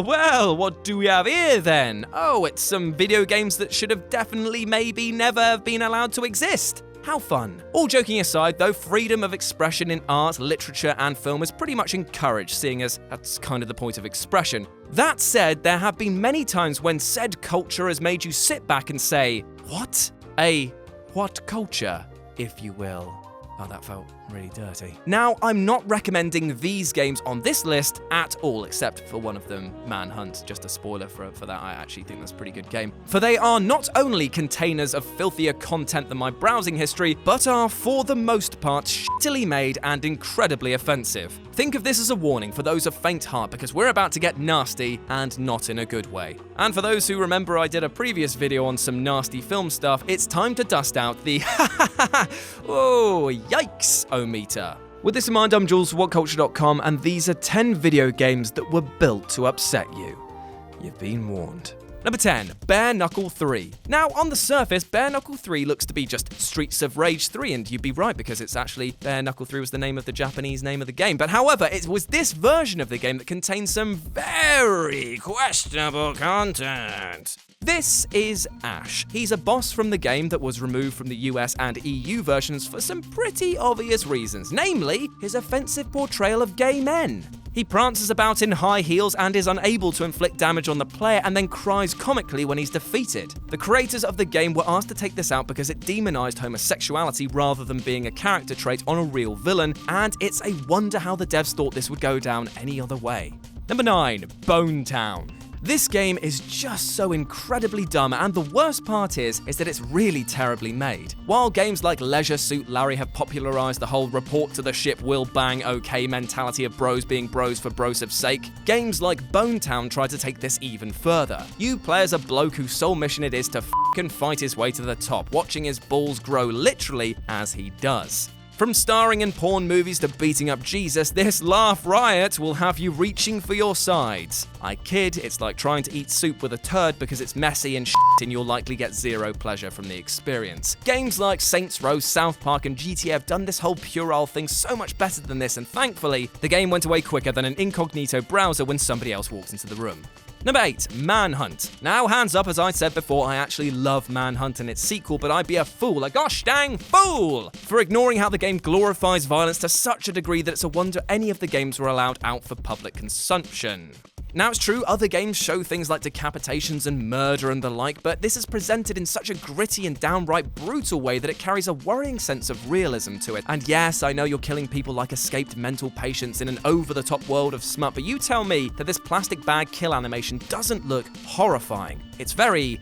Well, what do we have here then? Oh, it's some video games that should have definitely maybe never have been allowed to exist. How fun. All joking aside though, freedom of expression in art, literature and film is pretty much encouraged, seeing as that's kind of the point of expression. That said, there have been many times when said culture has made you sit back and say, what? What culture, if you will? Oh, that felt really dirty. Now, I'm not recommending these games on this list at all, except for one of them, Manhunt. Just a spoiler for that, I actually think that's a pretty good game. For they are not only containers of filthier content than my browsing history, but are for the most part shittily made and incredibly offensive. Think of this as a warning for those of faint heart, because we're about to get nasty, and not in a good way. And for those who remember I did a previous video on some nasty film stuff, it's time to dust out the oh, yikes -o-meter. With this in mind, I'm Jules from WhatCulture.com, and these are 10 video games that were built to upset you. You've been warned. Number 10, Bareknuckle III. Now, on the surface, Bareknuckle 3 looks to be just Streets of Rage 3, and you'd be right because it's actually Bareknuckle 3 was the name of the Japanese name of the game. But however, it was this version of the game that contains some very questionable content. This is Ash. He's a boss from the game that was removed from the US and EU versions for some pretty obvious reasons, namely his offensive portrayal of gay men. He prances about in high heels and is unable to inflict damage on the player and then cries comically when he's defeated. The creators of the game were asked to take this out because it demonized homosexuality rather than being a character trait on a real villain, and it's a wonder how the devs thought this would go down any other way. Number 9, BoneTown. This game is just so incredibly dumb, and the worst part is that it's really terribly made. While games like Leisure Suit Larry have popularized the whole report to the ship will bang okay mentality of bros being bros for bros' sake, games like BoneTown try to take this even further. You play as a bloke whose sole mission it is to f***ing fight his way to the top, watching his balls grow literally as he does. From starring in porn movies to beating up Jesus, this laugh riot will have you reaching for your sides. I kid, it's like trying to eat soup with a turd because it's messy and shit and you'll likely get zero pleasure from the experience. Games like Saints Row, South Park and GTA have done this whole puerile thing so much better than this, and thankfully, the game went away quicker than an incognito browser when somebody else walks into the room. Number 8, Manhunt. Now, hands up, as I said before, I actually love Manhunt and its sequel, but I'd be a fool, a gosh dang fool, for ignoring how the game glorifies violence to such a degree that it's a wonder any of the games were allowed out for public consumption. Now, it's true, other games show things like decapitations and murder and the like, but this is presented in such a gritty and downright brutal way that it carries a worrying sense of realism to it. And yes, I know you're killing people like escaped mental patients in an over-the-top world of smut, but you tell me that this plastic bag kill animation doesn't look horrifying. It's very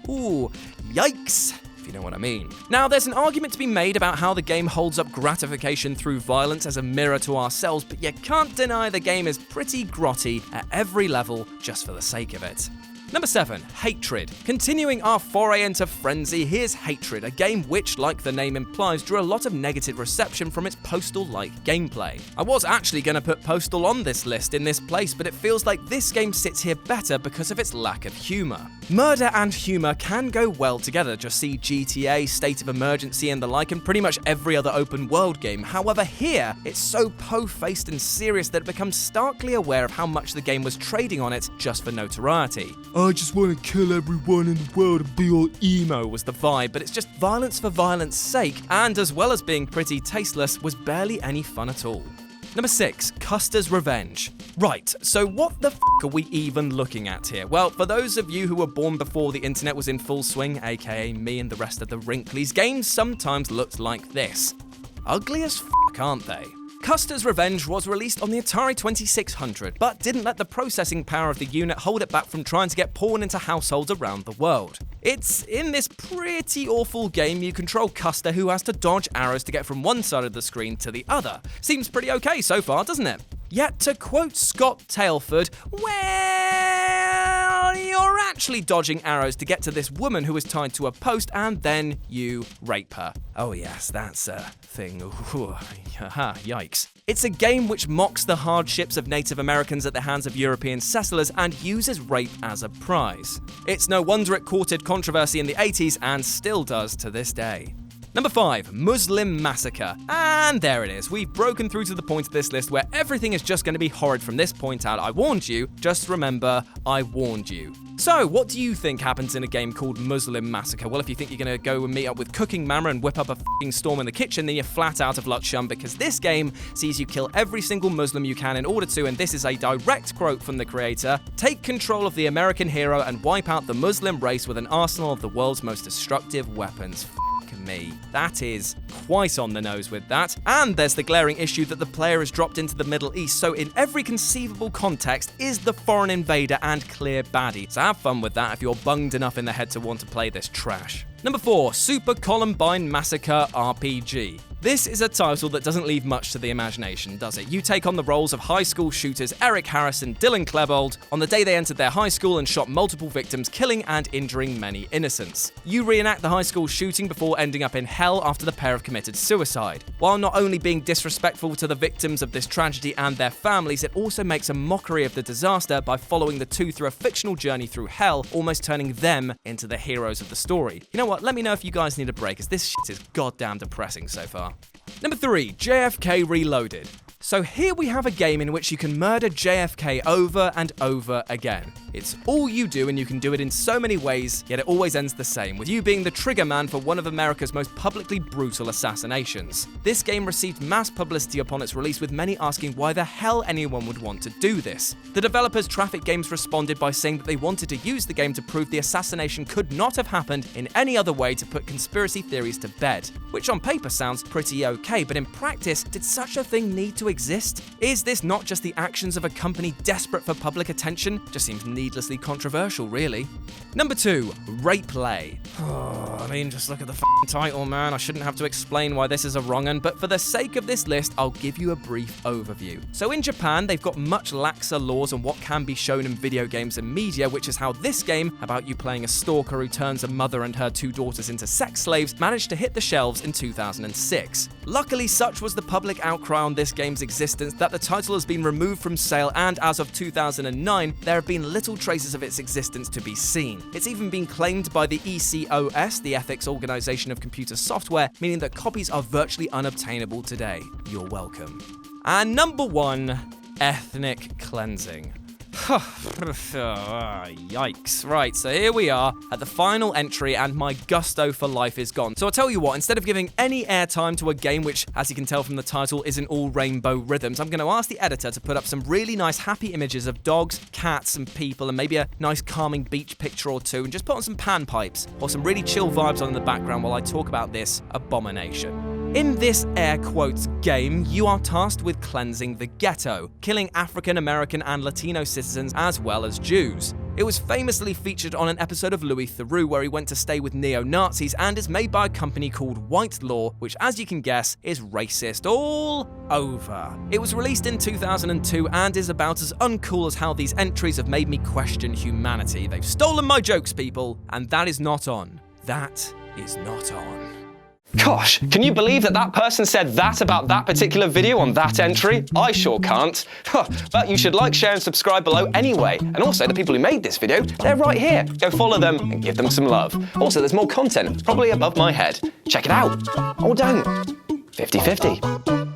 ooh, yikes, if you know what I mean. Now, there's an argument to be made about how the game holds up gratification through violence as a mirror to ourselves, but you can't deny the game is pretty grotty at every level just for the sake of it. Number 7, Hatred. Continuing our foray into Frenzy, here's Hatred, a game which, like the name implies, drew a lot of negative reception from its Postal-like gameplay. I was actually going to put Postal on this list in this place, but it feels like this game sits here better because of its lack of humor. Murder and humor can go well together, just see GTA, State of Emergency and the like, and pretty much every other open world game. However, here, it's so po-faced and serious that it becomes starkly aware of how much the game was trading on it just for notoriety. I just want to kill everyone in the world and be all emo was the vibe, but it's just violence for violence sake, and as well as being pretty tasteless, was barely any fun at all. Number 6, Custers Revenge. Right, so what the f*** are we even looking at here? Well, for those of you who were born before the internet was in full swing, aka me and the rest of the wrinklies, games sometimes looked like this. Ugly as f***, aren't they? Custers Revenge was released on the Atari 2600, but didn't let the processing power of the unit hold it back from trying to get porn into households around the world. It's in this pretty awful game you control Custer, who has to dodge arrows to get from one side of the screen to the other. Seems pretty okay so far, doesn't it? Yet, to quote Scott Tailford, well, you're actually dodging arrows to get to this woman who is tied to a post, and then you rape her. Oh yes, that's a thing. Ooh, yikes. It's a game which mocks the hardships of Native Americans at the hands of European settlers and uses rape as a prize. It's no wonder it courted controversy in the 80s and still does to this day. Number 5, Muslim Massacre. And there it is. We've broken through to the point of this list where everything is just going to be horrid from this point out. I warned you. Just remember, I warned you. So, what do you think happens in a game called Muslim Massacre? Well, if you think you're going to go and meet up with Cooking Mama and whip up a f***ing storm in the kitchen, then you're flat out of luck, chum, because this game sees you kill every single Muslim you can in order to, and this is a direct quote from the creator, take control of the American hero and wipe out the Muslim race with an arsenal of the world's most destructive weapons. Me. That is quite on the nose with that. And there's the glaring issue that the player is dropped into the Middle East, so in every conceivable context is the foreign invader and clear baddie. So have fun with that if you're bunged enough in the head to want to play this trash. Number 4, Super Columbine Massacre RPG. This is a title that doesn't leave much to the imagination, does it? You take on the roles of high school shooters Eric Harris and Dylan Klebold on the day they entered their high school and shot multiple victims, killing and injuring many innocents. You reenact the high school shooting before ending up in hell after the pair have committed suicide. While not only being disrespectful to the victims of this tragedy and their families, it also makes a mockery of the disaster by following the two through a fictional journey through hell, almost turning them into the heroes of the story. You know what? Let me know if you guys need a break, as this shit is goddamn depressing so far. Number 3, JFK Reloaded. So here we have a game in which you can murder JFK over and over again. It's all you do, and you can do it in so many ways, yet it always ends the same, with you being the trigger man for one of America's most publicly brutal assassinations. This game received mass publicity upon its release, with many asking why the hell anyone would want to do this. The developers Traffic Games responded by saying that they wanted to use the game to prove the assassination could not have happened in any other way to put conspiracy theories to bed. Which on paper sounds pretty okay, but in practice, did such a thing need to exist? Is this not just the actions of a company desperate for public attention? Just seems needlessly controversial, really. Number 2, Rapeplay. I mean, just look at the f***ing title, man. I shouldn't have to explain why this is a wrong-un, but for the sake of this list, I'll give you a brief overview. So in Japan, they've got much laxer laws on what can be shown in video games and media, which is how this game, about you playing a stalker who turns a mother and her 2 daughters into sex slaves, managed to hit the shelves in 2006. Luckily, such was the public outcry on this game's existence that the title has been removed from sale, and as of 2009, there have been little traces of its existence to be seen. It's even been claimed by the ECOS, the Ethics Organization of Computer Software, meaning that copies are virtually unobtainable today. You're welcome. And number 1, Ethnic Cleansing. Yikes. Right, so here we are at the final entry, and my gusto for life is gone. So I'll tell you what, instead of giving any airtime to a game which, as you can tell from the title, isn't all rainbow rhythms, I'm going to ask the editor to put up some really nice happy images of dogs, cats, and people, and maybe a nice calming beach picture or two, and just put on some panpipes or some really chill vibes on in the background while I talk about this abomination. In this air quotes game, you are tasked with cleansing the ghetto, killing African American and Latino citizens as well as Jews. It was famously featured on an episode of Louis Theroux where he went to stay with neo-Nazis, and is made by a company called White Law, which, as you can guess, is racist all over. It was released in 2002 and is about as uncool as how these entries have made me question humanity. They've stolen my jokes, people, and that is not on. That is not on. Gosh, can you believe that person said that about that particular video on that entry? I sure can't. But you should like, share and subscribe below anyway. And also, the people who made this video, they're right here. Go follow them and give them some love. Also, there's more content, probably above my head. Check it out. Or don't. 50-50.